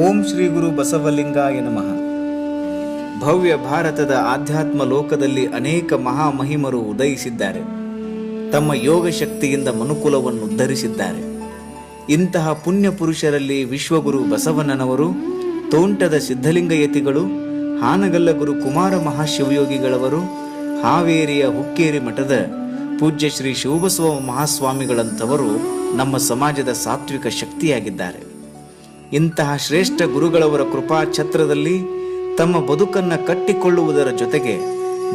ಓಂ ಶ್ರೀ ಗುರು ಬಸವಲಿಂಗಾಯ ನಮಃ. ಭವ್ಯ ಭಾರತದ ಆಧ್ಯಾತ್ಮ ಲೋಕದಲ್ಲಿ ಅನೇಕ ಮಹಾಮಹಿಮರು ಉದಯಿಸಿದ್ದಾರೆ. ತಮ್ಮ ಯೋಗ ಶಕ್ತಿಯಿಂದ ಮನುಕುಲವನ್ನು ಉದ್ಧರಿಸಿದ್ದಾರೆ. ಇಂತಹ ಪುಣ್ಯ ಪುರುಷರಲ್ಲಿ ವಿಶ್ವಗುರು ಬಸವಣ್ಣನವರು, ತೋಂಟದ ಸಿದ್ಧಲಿಂಗಯತಿಗಳು, ಹಾನಗಲ್ಲ ಗುರು ಕುಮಾರ ಮಹಾಶಿವಯೋಗಿಗಳವರು, ಹಾವೇರಿಯ ಹುಕ್ಕೇರಿ ಮಠದ ಪೂಜ್ಯ ಶ್ರೀ ಶಿವಬಸವ ಮಹಾಸ್ವಾಮಿಗಳಂಥವರು ನಮ್ಮ ಸಮಾಜದ ಸಾತ್ವಿಕ ಶಕ್ತಿಯಾಗಿದ್ದಾರೆ. ಇಂತಹ ಶ್ರೇಷ್ಠ ಗುರುಗಳವರ ಕೃಪಾ ಛತ್ರದಲ್ಲಿ ತಮ್ಮ ಬದುಕನ್ನು ಕಟ್ಟಿಕೊಳ್ಳುವುದರ ಜೊತೆಗೆ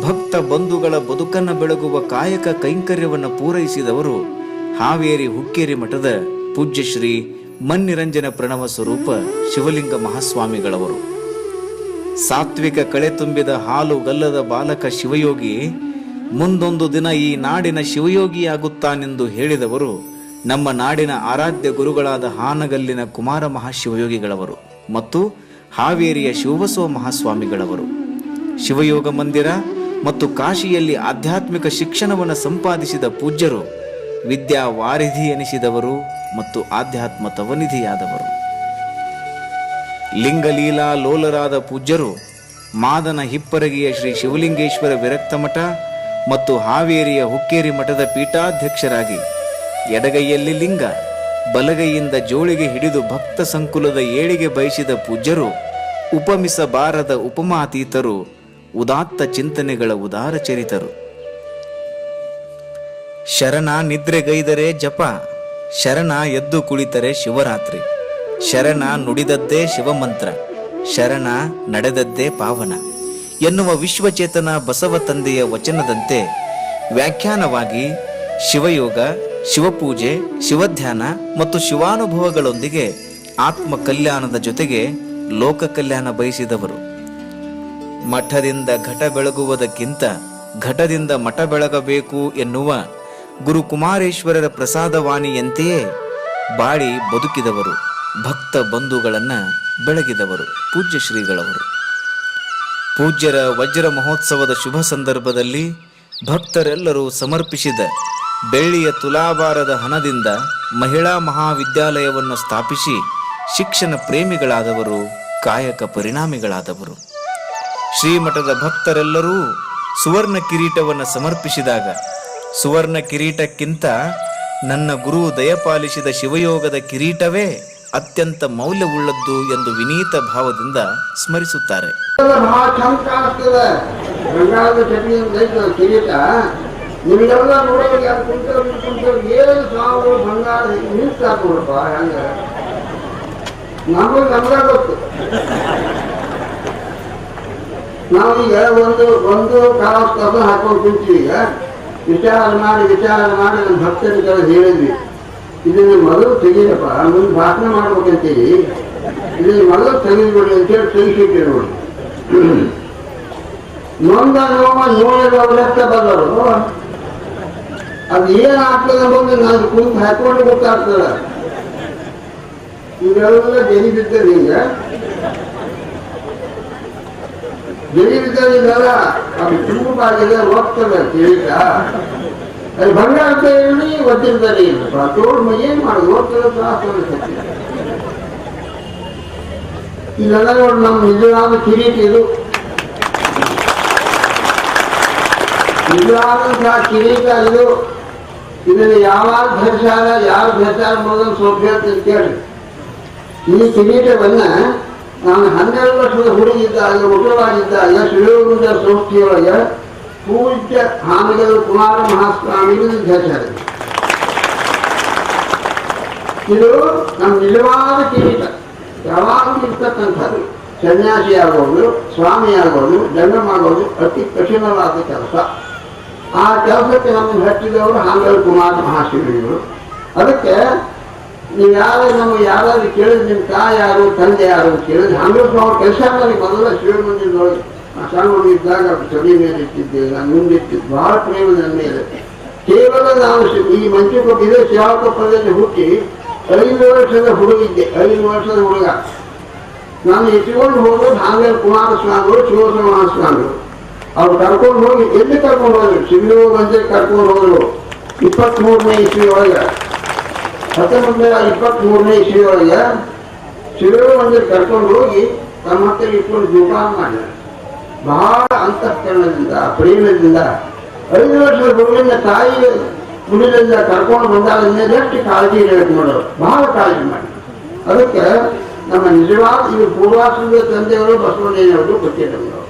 ಭಕ್ತ ಬಂಧುಗಳ ಬದುಕನ್ನು ಬೆಳಗುವ ಕಾಯಕ ಕೈಂಕರ್ಯವನ್ನು ಪೂರೈಸಿದವರು ಹಾವೇರಿ ಹುಕ್ಕೇರಿ ಮಠದ ಪೂಜ್ಯ ಶ್ರೀ ಮನ್ನಿರಂಜನ ಪ್ರಣವ ಸ್ವರೂಪ ಶಿವಲಿಂಗ ಮಹಾಸ್ವಾಮಿಗಳವರು. ಸಾತ್ವಿಕ ಕಳೆ ತುಂಬಿದ ಹಾಲು ಗಲ್ಲದ ಬಾಲಕ ಶಿವಯೋಗಿ ಮುಂದೊಂದು ದಿನ ಈ ನಾಡಿನ ಶಿವಯೋಗಿಯಾಗುತ್ತಾನೆಂದು ಹೇಳಿದವರು ನಮ್ಮ ನಾಡಿನ ಆರಾಧ್ಯ ಗುರುಗಳಾದ ಹಾನಗಲ್ಲಿನ ಕುಮಾರ ಮಹಾಶಿವಯೋಗಿಗಳವರು ಮತ್ತು ಹಾವೇರಿಯ ಶಿವಬಸವ ಮಹಾಸ್ವಾಮಿಗಳವರು. ಶಿವಯೋಗ ಮಂದಿರ ಮತ್ತು ಕಾಶಿಯಲ್ಲಿ ಆಧ್ಯಾತ್ಮಿಕ ಶಿಕ್ಷಣವನ್ನು ಸಂಪಾದಿಸಿದ ಪೂಜ್ಯರು ವಿದ್ಯಾ ವಾರಿಧಿ ಎನಿಸಿದವರು ಮತ್ತು ಆಧ್ಯಾತ್ಮ ತವನಿಧಿಯಾದವರು. ಲಿಂಗಲೀಲಾ ಲೋಲರಾದ ಪೂಜ್ಯರು ಮಾದನ ಹಿಪ್ಪರಗಿಯ ಶ್ರೀ ಶಿವಲಿಂಗೇಶ್ವರ ವಿರಕ್ತ ಮಠ ಮತ್ತು ಹಾವೇರಿಯ ಹುಕ್ಕೇರಿ ಮಠದ ಪೀಠಾಧ್ಯಕ್ಷರಾಗಿ ಎಡಗೈಯಲ್ಲಿ ಲಿಂಗ, ಬಲಗೈಯಿಂದ ಜೋಳಿಗೆ ಹಿಡಿದು ಭಕ್ತ ಸಂಕುಲದ ಏಳಿಗೆ ಬಯಸಿದ ಪೂಜ್ಯರು ಉಪಮಿಸಬಾರದ ಉಪಮಾತೀತರು, ಉದಾತ್ತ ಚಿಂತನೆಗಳ ಉದಾರ ಚರಿತರು. ಶರಣ ನಿದ್ರೆಗೈದರೆ ಜಪ, ಶರಣ ಎದ್ದು ಕುಳಿತರೆ ಶಿವರಾತ್ರಿ, ಶರಣ ನುಡಿದದ್ದೇ ಶಿವಮಂತ್ರ, ಶರಣ ನಡೆದದ್ದೇ ಪಾವನ ಎನ್ನುವ ವಿಶ್ವಚೇತನ ಬಸವ ತಂದೆಯ ವಚನದಂತೆ ವ್ಯಾಖ್ಯಾನವಾಗಿ ಶಿವಯೋಗ, ಶಿವಪೂಜೆ, ಶಿವಧ್ಯಾನ ಮತ್ತು ಶಿವಾನುಭವಗಳೊಂದಿಗೆ ಆತ್ಮ ಕಲ್ಯಾಣದ ಜೊತೆಗೆ ಲೋಕ ಕಲ್ಯಾಣ ಬಯಸಿದವರು. ಮಠದಿಂದ ಘಟ ಬೆಳಗುವುದಕ್ಕಿಂತ ಘಟದಿಂದ ಮಠ ಬೆಳಗಬೇಕು ಎನ್ನುವ ಗುರುಕುಮಾರೇಶ್ವರರ ಪ್ರಸಾದವಾಣಿಯಂತೆಯೇ ಬಾಳಿ ಬದುಕಿದವರು. ಭಕ್ತ ಬಂಧುಗಳನ್ನು ಬೆಳಗಿದವರು ಪೂಜ್ಯ ಶ್ರೀಗಳವರು. ಪೂಜ್ಯರ ವಜ್ರ ಮಹೋತ್ಸವದ ಶುಭ ಸಂದರ್ಭದಲ್ಲಿ ಭಕ್ತರೆಲ್ಲರೂ ಸಮರ್ಪಿಸಿದ ಬೆಳ್ಳಿಯ ತುಲಾಭಾರದ ಹಣದಿಂದ ಮಹಿಳಾ ಮಹಾವಿದ್ಯಾಲಯವನ್ನು ಸ್ಥಾಪಿಸಿ ಶಿಕ್ಷಣ ಪ್ರೇಮಿಗಳಾದವರು, ಕಾಯಕ ಪರಿಣಾಮಿಗಳಾದವರು. ಶ್ರೀಮಠದ ಭಕ್ತರೆಲ್ಲರೂ ಸುವರ್ಣ ಕಿರೀಟವನ್ನು ಸಮರ್ಪಿಸಿದಾಗ ಸುವರ್ಣ ಕಿರೀಟಕ್ಕಿಂತ ನನ್ನ ಗುರು ದಯಪಾಲಿಸಿದ ಶಿವಯೋಗದ ಕಿರೀಟವೇ ಅತ್ಯಂತ ಮೌಲ್ಯವುಳ್ಳದ್ದು ಎಂದು ವಿನೀತ ಭಾವದಿಂದ ಸ್ಮರಿಸುತ್ತಾರೆ. ನಿಮಗೆಲ್ಲ ನೋಡೋರಿಗೆ ಅದು ಕುಂತವ್ರು ಏನು ಸಾವಿರ ಬಂಗಾರ ನಿಲ್ಸಾಕ ನೋಡಪ್ಪ. ಹೆಂಗ ನಮಗ ಗೊತ್ತು. ನಾವೀಗ ಒಂದು ಕಾಲಸ್ತದ ಹಾಕೊಂಡು ಕುಂತೀವಿ. ಈಗ ವಿಚಾರ ಮಾಡಿ ನಮ್ಮ ಭಕ್ತರಿಗೆಲ್ಲ ಹೇಳಿದ್ವಿ, ಇದನ್ನ ಮೊದಲು ತೆಗೀರಪ್ಪ, ಮುಂದೆ ಭಾಷಣ ಮಾಡ್ಬೇಕಂತೀವಿ, ಇದನ್ನ ಮೊದಲು ತೆಗೆದ್ಬಿಡಿ ಅಂತೇಳಿ ತೆಗಿಸಿಟ್ಟಿವಿ ನೋಡಿ. ನೊಂದ ನೋವ ನೋಡಿದವರತ್ತ ಬಂದರು. ಅದು ಏನಾಗ್ತದೆ ಬಂದು ನಾನು ಕುಂತು ಹಾಕೊಂಡು ಗೊತ್ತಾಗ್ತದ. ಇದೆಲ್ಲ ಜನಿ ಬಿದ್ದರೆ ಈಗ ಜನಿ ಬಿದ್ದದಿದ್ದಲ್ಲ, ಅದು ತುಂಬಾಗಿದೆ, ಹೋಗ್ತದೆ ಕಿರೀಟ. ಅದು ಬಂಗಾರ ಹೇಳಿ ಒದ್ದಿರ್ತಾರೆ. ತೋಡ್ ಏನ್ ಮಾಡುದು, ಹೋಗ್ತದೆ ತ್ರಾಸ. ಇದೆಲ್ಲ ನೋಡಿ ನಮ್ಮ ನಿಜವಾದ ಕಿರೀಟ ಇದು. ನಿಜವಾದಂತಹ ಕಿರೀಟ ಇದು. ಇದನ್ನು ಯಾವಾಗ ಧರಿಸಾರ, ಯಾರು ಧರಿಸಾರ ಮೊದಲು ಸ್ವಲ್ಪ ಹೇಳ್ತೀನಿ ಕೇಳಿ. ಈ ಕಿರೀಟವನ್ನ ನಾನು 12 ವರ್ಷದ ಹುಡುಗಿದ್ದಾಗ, ಮಗುವಾಗಿದ್ದಾಗ ಶಿವಯೋಗದ ಸಂಸ್ಥೆಯೊಳಗೆ ಪೂಜ್ಯ ಹಾನಗಲ್ಲ ಕುಮಾರ ಮಹಾಸ್ವಾಮಿಗಳು ಧರಿಸಾರ. ಇದು ನಮ್ಮ ನಿಜವಾದ ಕಿರೀಟ. ಯಾವಾಗಲೂ ಇರ್ತಕ್ಕಂಥದ್ದು. ಸನ್ಯಾಸಿ ಆಗೋದು, ಸ್ವಾಮಿ ಆಗೋದು, ಜಂಗಮ ಆಗೋದು ಅತಿ ಕಠಿಣವಾದ ಕೆಲಸ. ಆ ಕೆಲಸಕ್ಕೆ ನಮ್ಮನ್ನು ಹಚ್ಚಿದವರು ಹಾನಗಲ್ಲ ಕುಮಾರ ಮಹಾಶಿವಯೋಗಿಗಳು. ಅದಕ್ಕೆ ನೀವು ಯಾರಾದ್ರೂ ಕೇಳಿದ್ರೆ ನಿಮ್ಮ ತಾಯಿ ಯಾರು, ತಂದೆ ಯಾರು ಅಂತ ಕೇಳಿದ್ರೆ ಹಾನಗಲ್ಲ ಸ್ವಾಮಿ ಕೆಲಸ ಮಾಡಿ ಮೊದಲ ಶಿವ ಮಂದಿರದೊಳಗೆ ಸಣ್ಣ ಹುಡುಗಿದ್ದಾಗ ಚಳಿ ಮೇಲೆ ಇಟ್ಟಿದ್ದೆ, ನಾನು ಮುಂದಿಟ್ಟಿದ್ದು ಬಹಳ ಪ್ರೇಮ ನನ್ನ ಮೇಲೆ. ಕೇವಲ ನಾನು ಈ ಮಂಚಕೊಪ್ಪ ಇದೇ ಶಿವಾಕೊಪ್ಪದಲ್ಲಿ ಹುಟ್ಟಿ 5 ವರ್ಷದ ಹುಡುಗಿದ್ದೆ. 5 ವರ್ಷದ ಹುಡುಗ ನಾನು ಎತ್ಕೊಂಡು ಹೋಗೋದು ಹಾನಗಲ್ಲ ಕುಮಾರಸ್ವಾಮಿಗಳು, ಶಿವಬಸವ ಮಹಾಸ್ವಾಮಿಗಳು. ಅವ್ರು ಕರ್ಕೊಂಡು ಹೋಗಿ ಎಲ್ಲಿ ಕರ್ಕೊಂಡು ಹೋದ್ರು? ಶಿವಯೋಗ ಮಂದಿರ ಕರ್ಕೊಂಡು ಹೋದ್ರು. 23ನೇ ಇಸ್ವಿ ಒಳಗೆ, 1923ನೇ ಇಸ್ವಿ ಒಳಗೆ ಶಿವ ಮಂದಿರ ಕರ್ಕೊಂಡು ಹೋಗಿ ತಮ್ಮ ಹತ್ತಿರ ಇಟ್ಕೊಂಡು ಜೋಪಾನ ಮಾಡಿದ. ಬಹಳ ಅಂತಃಕರಣದಿಂದ ಪ್ರೇಮದಿಂದ 5 ವರ್ಷದ ಹುಡುಗಿನ ತಾಯಿ ಮುಡಿಲಿಂದ ಕರ್ಕೊಂಡು ಬಂದಾಗ ಎಷ್ಟು ಕಾಳಜಿ ಇರಬೇಕು ನೋಡೋರು, ಬಹಳ ಕಾಳಜಿ ಮಾಡಿ. ಅದಕ್ಕೆ ನಮ್ಮ ನಿಜವಾದ ಇವರು ಪೂರ್ವಾಶ್ರಮದ ತಂದೆಯವರು ಬಸವಣ್ಣನವರು ಗೊತ್ತಿದ್ದವರು.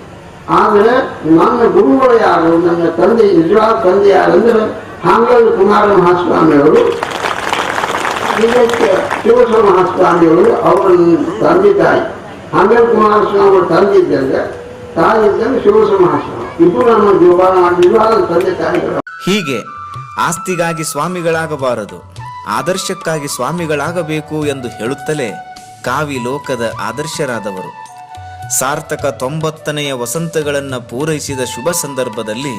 ಆದರೆ ನನ್ನ ಗುರುಗಳು ಯಾರು, ನನ್ನ ತಂದೆ ನಿಜವಾದ ತಂದೆ ಯಾರಂದ್ರೆ ಹಾಂಗಲ್ ಕುಮಾರ ಮಹಾಸ್ವಾಮಿಯವರು, ಶಿವಸ್ವ ಮಹಾಸ್ವಾಮಿಯವರು ಅವರ ತಂದೆ ತಾಯಿ. ಹಾಂಗಲ್ ಕುಮಾರಸ್ವಾಮಿ ತಂದೆ ಇದ್ದಂಗೆ ತಾಯಿ ಇದ್ದಂಗೆ ಶಿವಸ್ವ ಮಹಾಸ್ವಾಮಿ ಇಬ್ಬರು ನಮ್ಮ ಜೋಪಾನ ಮಾಡಿ ನಿಜವಾದ ತಂದೆ ತಾಯಿಗಳು. ಹೀಗೆ ಆಸ್ತಿಗಾಗಿ ಸ್ವಾಮಿಗಳಾಗಬಾರದು, ಆದರ್ಶಕ್ಕಾಗಿ ಸ್ವಾಮಿಗಳಾಗಬೇಕು ಎಂದು ಹೇಳುತ್ತಲೇ ಕಾವಿ ಲೋಕದ ಆದರ್ಶರಾದವರು. ಸಾರ್ಥಕ 90ನೆಯ ವಸಂತಗಳನ್ನು ಪೂರೈಸಿದ ಶುಭ ಸಂದರ್ಭದಲ್ಲಿ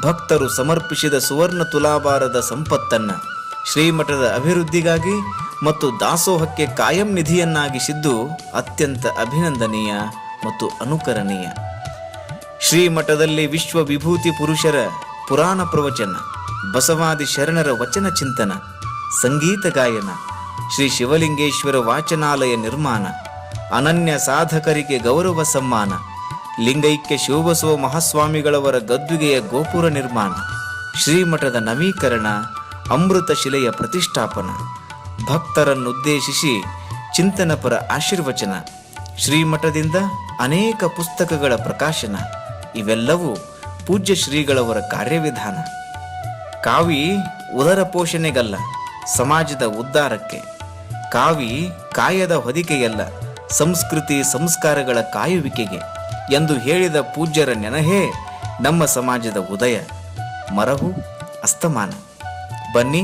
ಭಕ್ತರು ಸಮರ್ಪಿಸಿದ ಸುವರ್ಣ ತುಲಾಭಾರದ ಸಂಪತ್ತನ್ನು ಶ್ರೀಮಠದ ಅಭಿವೃದ್ಧಿಗಾಗಿ ಮತ್ತು ದಾಸೋಹಕ್ಕೆ ಕಾಯಂ ನಿಧಿಯನ್ನಾಗಿಸಿದ್ದು ಅತ್ಯಂತ ಅಭಿನಂದನೀಯ ಮತ್ತು ಅನುಕರಣೀಯ. ಶ್ರೀಮಠದಲ್ಲಿ ವಿಶ್ವ ವಿಭೂತಿ ಪುರುಷರ ಪುರಾಣ ಪ್ರವಚನ, ಬಸವಾದಿ ಶರಣರ ವಚನ ಚಿಂತನ, ಸಂಗೀತ ಗಾಯನ, ಶ್ರೀ ಶಿವಲಿಂಗೇಶ್ವರ ವಾಚನಾಲಯ ನಿರ್ಮಾಣ, ಅನನ್ಯ ಸಾಧಕರಿಗೆ ಗೌರವ ಸಮ್ಮಾನ, ಲಿಂಗೈಕ್ಯ ಶಿವಬಸವ ಮಹಾಸ್ವಾಮಿಗಳವರ ಗದ್ದುಗೆಯ ಗೋಪುರ ನಿರ್ಮಾಣ, ಶ್ರೀಮಠದ ನವೀಕರಣ, ಅಮೃತ ಶಿಲೆಯ ಪ್ರತಿಷ್ಠಾಪನ, ಭಕ್ತರನ್ನುದ್ದೇಶಿಸಿ ಚಿಂತನಪರ ಆಶೀರ್ವಚನ, ಶ್ರೀಮಠದಿಂದ ಅನೇಕ ಪುಸ್ತಕಗಳ ಪ್ರಕಾಶನ ಇವೆಲ್ಲವೂ ಪೂಜ್ಯ ಶ್ರೀಗಳವರ ಕಾರ್ಯವಿಧಾನ. ಕಾವಿ ಉದರ ಪೋಷಣೆಗಲ್ಲ, ಸಮಾಜದ ಉದ್ಧಾರಕ್ಕೆ. ಕಾವಿ ಕಾಯದ ಹೊದಿಕೆಯಲ್ಲ, ಸಂಸ್ಕೃತಿ ಸಂಸ್ಕಾರಗಳ ಕಾಯುವಿಕೆಗೆ ಎಂದು ಹೇಳಿದ ಪೂಜ್ಯರ ನೆನಹೇ ನಮ್ಮ ಸಮಾಜದ ಉದಯ, ಮರವು ಅಸ್ತಮಾನ. ಬನ್ನಿ,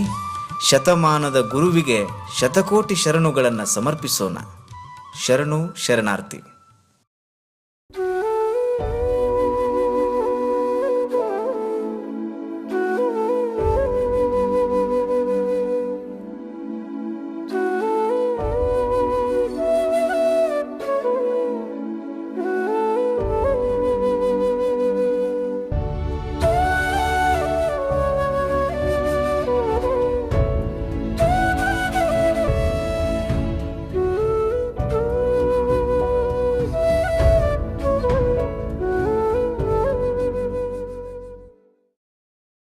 ಶತಮಾನದ ಗುರುವಿಗೆ ಶತಕೋಟಿ ಶರಣುಗಳನ್ನು ಸಮರ್ಪಿಸೋಣ. ಶರಣು ಶರಣಾರ್ಥಿ.